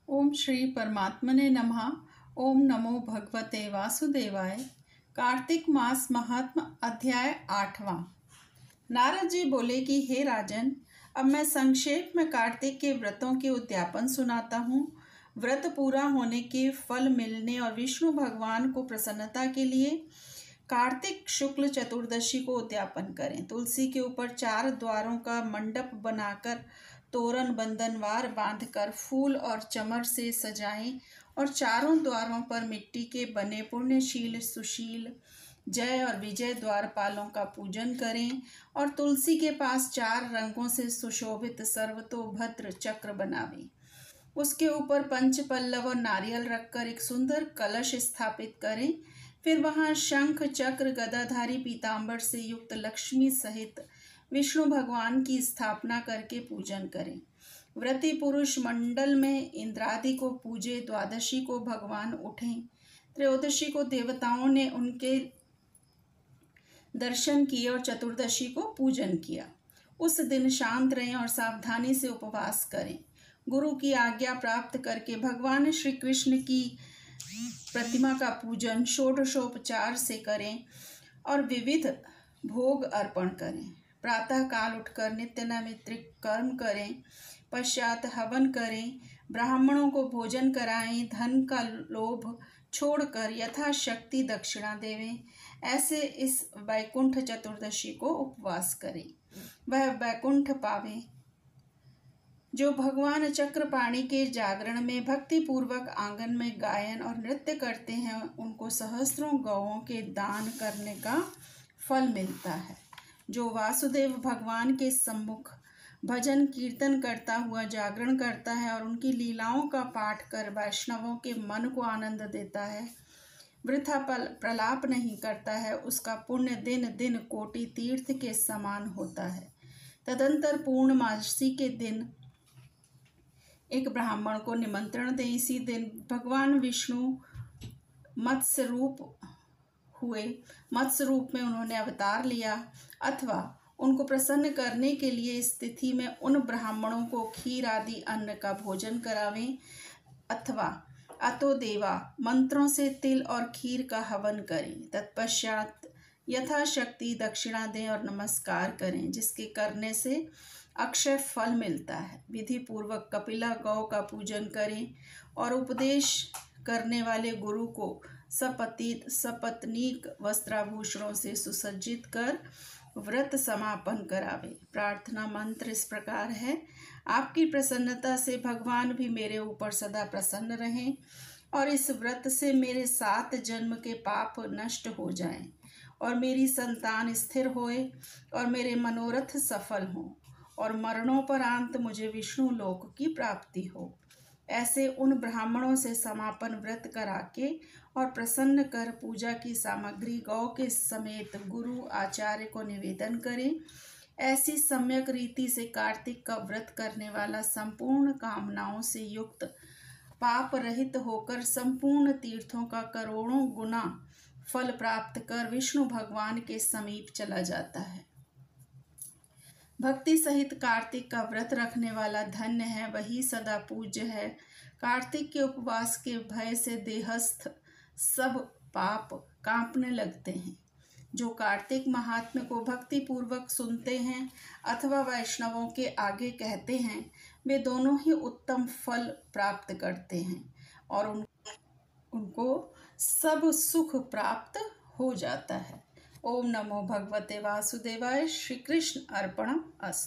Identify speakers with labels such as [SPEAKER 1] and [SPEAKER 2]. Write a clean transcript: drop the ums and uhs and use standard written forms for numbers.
[SPEAKER 1] ओम श्री परमात्मने नमः। ओम नमो भगवते वासुदेवाय। कार्तिक मास महात्म अध्याय 8वां। नारद जी बोले कि हे राजन, अब मैं संक्षेप में कार्तिक के व्रतों के उद्यापन सुनाता हूँ। व्रत पूरा होने के फल मिलने और विष्णु भगवान को प्रसन्नता के लिए कार्तिक शुक्ल चतुर्दशी को उद्यापन करें। तुलसी के ऊपर 4 द्वारों का मंडप बनाकर तोरण बंधनवार बांधकर फूल और चमर से सजाएं और चारों द्वारों पर मिट्टी के बने पुण्यशील सुशील जय और विजय द्वारपालों का पूजन करें और तुलसी के पास 4 रंगों से सुशोभित सर्वतोभद्र चक्र बनावें। उसके ऊपर पंच पल्लव और नारियल रखकर एक सुंदर कलश स्थापित करें। फिर वहां शंख चक्र गदाधारी पीतांबर से युक्त लक्ष्मी सहित विष्णु भगवान की स्थापना करके पूजन करें। व्रती पुरुष मंडल में इंद्रादि को पूजे। द्वादशी को भगवान उठें। त्रयोदशी को देवताओं ने उनके दर्शन किए और चतुर्दशी को पूजन किया। उस दिन शांत रहें और सावधानी से उपवास करें। गुरु की आज्ञा प्राप्त करके भगवान श्री कृष्ण की प्रतिमा का पूजन षोडशोपचार से करें और विविध भोग अर्पण करें। प्रातः काल उठकर नित्य नैमित्तिक कर्म करें। पश्चात हवन करें। ब्राह्मणों को भोजन कराएं। धन का लोभ छोड़कर यथाशक्ति दक्षिणा देवें। ऐसे इस वैकुंठ चतुर्दशी को उपवास करें, वह वैकुंठ पावें। जो भगवान चक्रपाणि के जागरण में भक्ति पूर्वक आंगन में गायन और नृत्य करते हैं, उनको सहस्रों गौओं के दान करने का फल मिलता है। जो वासुदेव भगवान के सम्मुख भजन कीर्तन करता हुआ जागरण करता है और उनकी लीलाओं का पाठ कर वैष्णवों के मन को आनंद देता है, वृथा प्रलाप नहीं करता है, उसका पुण्य दिन दिन कोटि तीर्थ के समान होता है। तदंतर पूर्णमासी के दिन एक ब्राह्मण को निमंत्रण दें। इसी दिन भगवान विष्णु मत्स्य रूप हुए। मत्स्य रूप में उन्होंने अवतार लिया। अथवा उनको प्रसन्न करने के लिए इस तिथि में उन ब्राह्मणों को खीर आदि अन्न का भोजन करावें। अथवा अतो देवा मंत्रों से तिल और खीर का हवन करें। तत्पश्चात यथाशक्ति दक्षिणा दें और नमस्कार करें, जिसके करने से अक्षय फल मिलता है। विधि पूर्वक कपिला गौ का पूजन करें और उपदेश करने वाले गुरु को सपत्नीक वस्त्राभूषणों से सुसज्जित कर व्रत समापन करावे। प्रार्थना मंत्र इस प्रकार है। आपकी प्रसन्नता से भगवान भी मेरे ऊपर सदा प्रसन्न रहें और इस व्रत से मेरे 7 जन्म के पाप नष्ट हो जाएं और मेरी संतान स्थिर होए और मेरे मनोरथ सफल हों और मरणोपरांत मुझे विष्णु लोक की प्राप्ति हो। ऐसे उन ब्राह्मणों से समापन व्रत करा के और प्रसन्न कर पूजा की सामग्री गौ के समेत गुरु आचार्य को निवेदन करें। ऐसी सम्यक रीति से कार्तिक का व्रत करने वाला संपूर्ण कामनाओं से युक्त पाप रहित होकर संपूर्ण तीर्थों का करोड़ों गुना फल प्राप्त कर विष्णु भगवान के समीप चला जाता है। भक्ति सहित कार्तिक का व्रत रखने वाला धन्य है, वही सदा पूज्य है। कार्तिक के उपवास के भय से देहस्थ सब पाप कांपने लगते हैं। जो कार्तिक महात्म्य को भक्ति पूर्वक सुनते हैं अथवा वैष्णवों के आगे कहते हैं, वे दोनों ही उत्तम फल प्राप्त करते हैं और उनको सब सुख प्राप्त हो जाता है। ओम नमो भगवते वासुदेवाय। श्री कृष्ण अर्पणम अस्तु।